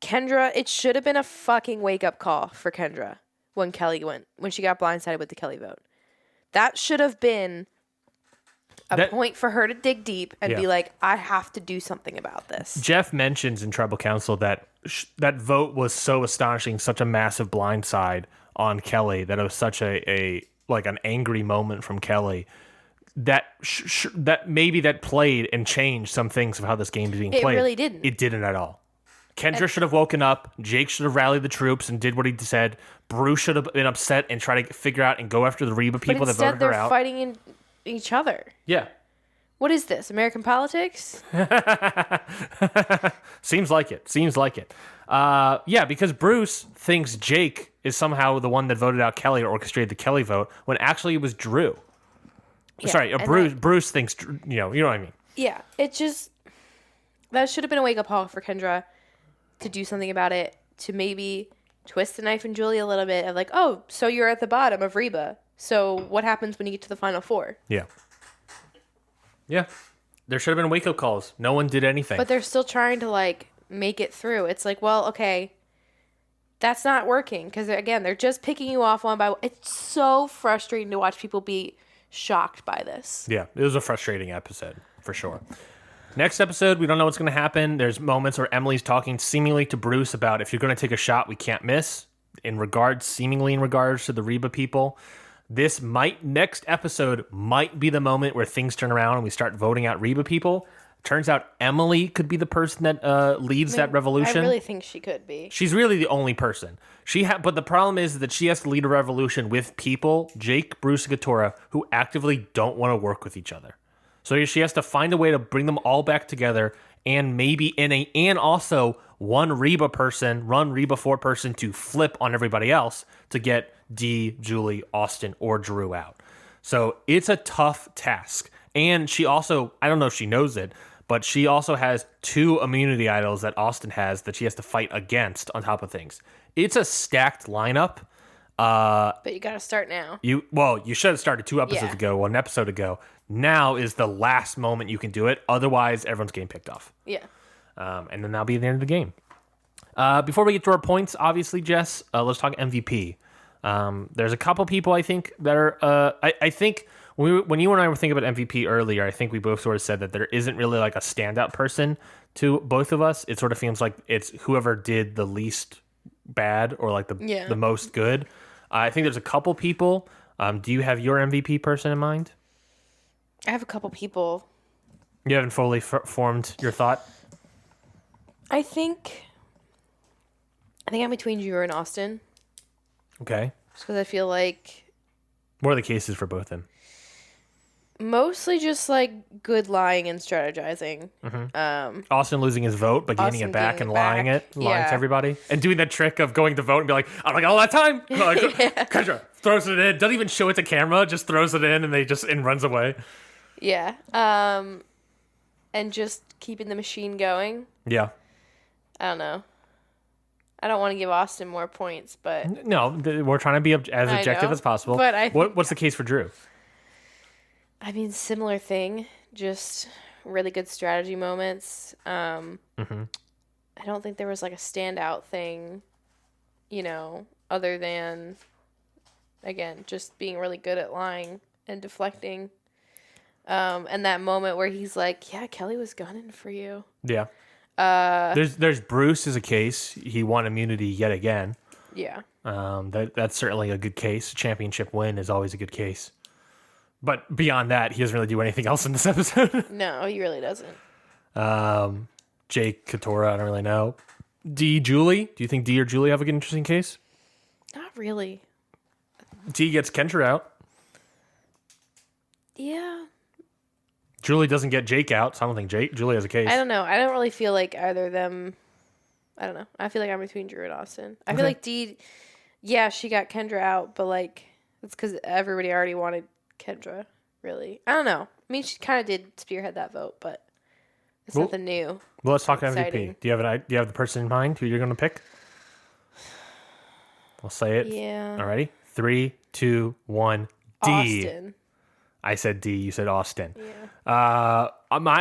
Kendra, it should have been a fucking wake-up call for Kendra when she got blindsided with the Kelly vote. That should have been a point for her to dig deep and be like, I have to do something about this. Jeff mentions in Tribal Council that that vote was so astonishing, such a massive blindside on Kelly, that it was such an angry moment from Kelly. That maybe that played and changed some things of how this game is being played. It really didn't. It didn't at all. Kendra should have woken up. Jake should have rallied the troops and did what he said. Bruce should have been upset and tried to figure out and go after the Reba people that voted her out. But instead, they're fighting each other. Yeah. What is this, American politics? Seems like it. Yeah, because Bruce thinks Jake is somehow the one that voted out Kelly or orchestrated the Kelly vote, when actually it was Drew. Yeah, sorry, Bruce thinks, you know what I mean. Yeah, it just, that should have been a wake-up call for Kendra to do something about it, to maybe twist the knife in Julie a little bit of like, oh, so you're at the bottom of Reba. So what happens when you get to the final 4? Yeah. Yeah. There should have been wake-up calls. No one did anything. But they're still trying to, like, make it through. It's like, well, okay, that's not working. Because, again, they're just picking you off one by one. It's so frustrating to watch people be shocked by this. Yeah, it was a frustrating episode, for sure. Next episode, we don't know what's going to happen. There's moments where Emily's talking seemingly to Bruce about if you're going to take a shot, we can't miss. Seemingly in regards to the Reba people. Next episode might be the moment where things turn around and we start voting out Reba people. Turns out Emily could be the person that leads that revolution. I really think she could be. She's really the only person. But the problem is that she has to lead a revolution with people, Jake, Bruce, and Katora, who actively don't want to work with each other. So she has to find a way to bring them all back together, and maybe and also one Reba 4 person to flip on everybody else to get Dee, Julie, Austin, or Drew out. So it's a tough task. And she also, I don't know if she knows it, but she also has 2 immunity idols that Austin has that she has to fight against on top of things. It's a stacked lineup. But you got to start now. You should have started 2 episodes ago, or an episode ago. Now is the last moment you can do it. Otherwise, everyone's getting picked off. Yeah. And then that'll be the end of the game. Before we get to our points, obviously, Jess, let's talk MVP. There's a couple people I think that are. I think when you and I were thinking about MVP earlier, I think we both sort of said that there isn't really like a standout person to both of us. It sort of feels like it's whoever did the least bad or like the most good. I think there's a couple people. Do you have your MVP person in mind? I have a couple people. You haven't fully formed your thought? I think I'm between Drew and Austin. Okay. Just because I feel like... What are the cases for both of them? Mostly just like good lying and strategizing. Mm-hmm. Austin losing his vote, but getting it back and lying to everybody. And doing that trick of going to vote and be like, I don't got all that time. Kendra throws it in. Doesn't even show it to camera. Just throws it in and runs away. Yeah. And just keeping the machine going. Yeah. I don't know. I don't want to give Austin more points, but... No, we're trying to be as objective as possible. But what's the case for Drew? I mean, similar thing. Just really good strategy moments. I don't think there was like a standout thing, other than, again, just being really good at lying and deflecting. And that moment where he's like, yeah, Kelly was gunning for you. Yeah. There's Bruce is a case. He won immunity yet again. Yeah. That's certainly a good case. Championship win is always a good case. But beyond that, he doesn't really do anything else in this episode. No, he really doesn't. Jake, Katora, I don't really know. Dee, Julie? Do you think Dee or Julie have a good interesting case? Not really. Dee gets Kendra out. Yeah. Julie doesn't get Jake out, so I don't think Julie has a case. I don't know. I don't really feel like either of them... I don't know. I feel like I'm between Drew and Austin. I feel like Dee... Yeah, she got Kendra out, but like... It's because everybody already wanted Kendra, really. I don't know. I mean, she kind of did spearhead that vote, but it's nothing new. Well, let's talk MVP. Do you have the person in mind who you're going to pick? I'll say it. Yeah. Alrighty. 3, 2, 1. D. Austin. I said D. You said Austin. Yeah.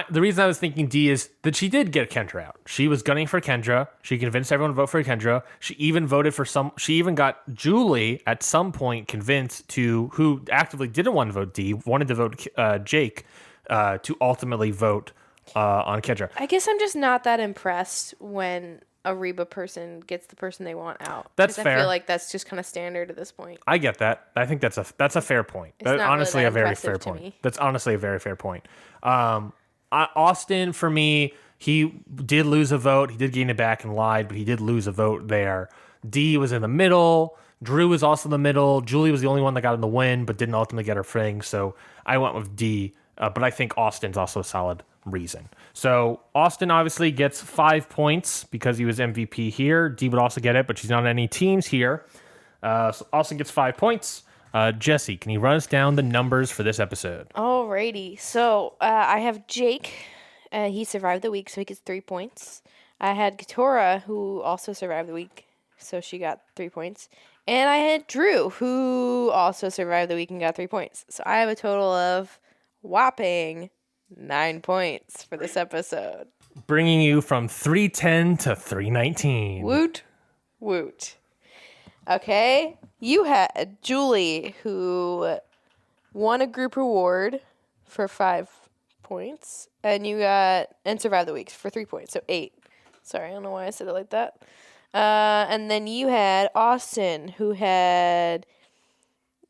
The reason I was thinking D is that she did get Kendra out. She was gunning for Kendra. She convinced everyone to vote for Kendra. She even voted for She even got Julie at some point convinced who actively didn't want to vote D, wanted to vote Jake, to ultimately vote on Kendra. I guess I'm just not that impressed when a Reba person gets the person they want out. That's fair. I feel like that's just kind of standard at this point. I get that. I think that's a fair point. That's honestly a very fair point. That's honestly a very fair point. Austin, for me, he did lose a vote. He did gain it back and lied, but he did lose a vote there. D was in the middle. Drew was also in the middle. Julie was the only one that got in the win, but didn't ultimately get her thing. So I went with D. But I think Austin's also a solid reason. So Austin obviously gets 5 points because he was MVP here. D would also get it, but she's not on any teams here. So Austin gets 5 points. Jessie, can you run us down the numbers for this episode? Alrighty. So I have Jake. He survived the week, so he gets 3 points. I had Katora, who also survived the week, so she got 3 points. And I had Drew, who also survived the week and got 3 points. So I have a total of whopping 9 points for this episode. Bringing you from 310 to 319. Woot. Woot. Okay. You had Julie, who won a group reward for 5 points. And survived the week for 3 points. So 8. Sorry, I don't know why I said it like that. And then you had Austin, who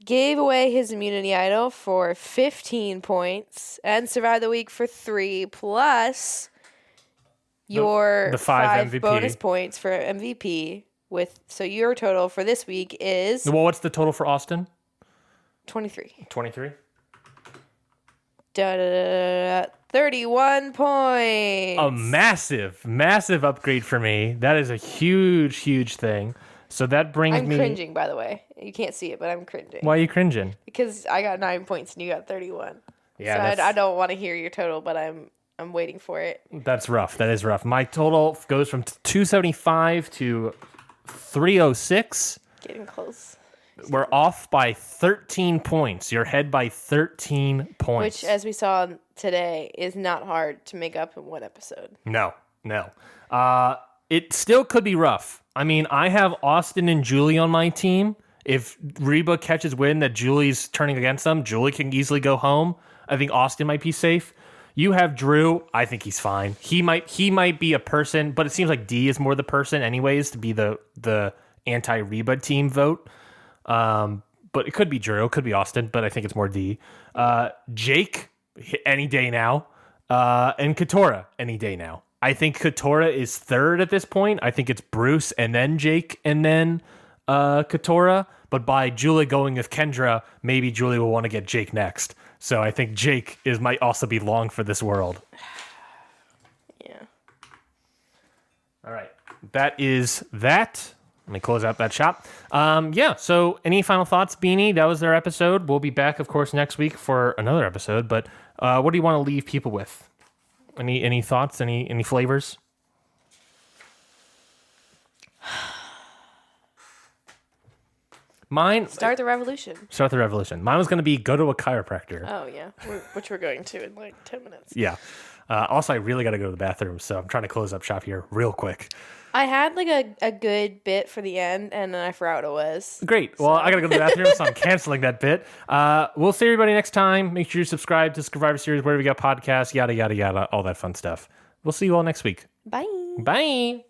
gave away his immunity idol for 15 points and survived the week for 3, plus your the 5 bonus points for MVP. So your total for this week is... Well, what's the total for Austin? 23. 23? 31 points. A massive upgrade for me. That is a huge thing. So that brings me... I'm cringing, by the way. You can't see it, but I'm cringing. Why are you cringing? Because I got 9 points and you got 31. Yeah, so I don't want to hear your total, but I'm waiting for it. That's rough. That is rough. My total goes from 275 to 306. Getting close. We're off by 13 points. You're ahead by 13 points. Which, as we saw today, is not hard to make up in one episode. No. It still could be rough. I mean, I have Austin and Julie on my team. If Reba catches wind that Julie's turning against them, Julie can easily go home. I think Austin might be safe. You have Drew. I think he's fine. He might be a person, but it seems like D is more the person anyways to be the anti-Reba team vote. But it could be Drew, it could be Austin, but I think it's more D. Jake, any day now. And Katora, any day now. I think Katora is third at this point. I think it's Bruce and then Jake and then Katora. But by Julie going with Kendra, maybe Julie will want to get Jake next. So I think Jake might also be long for this world. Yeah. All right. That is that. Let me close out that shop. So any final thoughts, Beanie? That was their episode. We'll be back, of course, next week for another episode. But what do you want to leave people with? Any thoughts? Any flavors? Mine... Start the revolution. Mine was going to be go to a chiropractor. Oh, yeah. Which we're going to in like 10 minutes. Yeah. Also, I really got to go to the bathroom, so I'm trying to close up shop here real quick. I had like a good bit for the end, and then I forgot what it was. Great. Well, I got to go to the bathroom, so I'm canceling that bit. We'll see everybody next time. Make sure you subscribe to Scurvivor Series, wherever you got podcasts, yada, yada, yada, all that fun stuff. We'll see you all next week. Bye. Bye.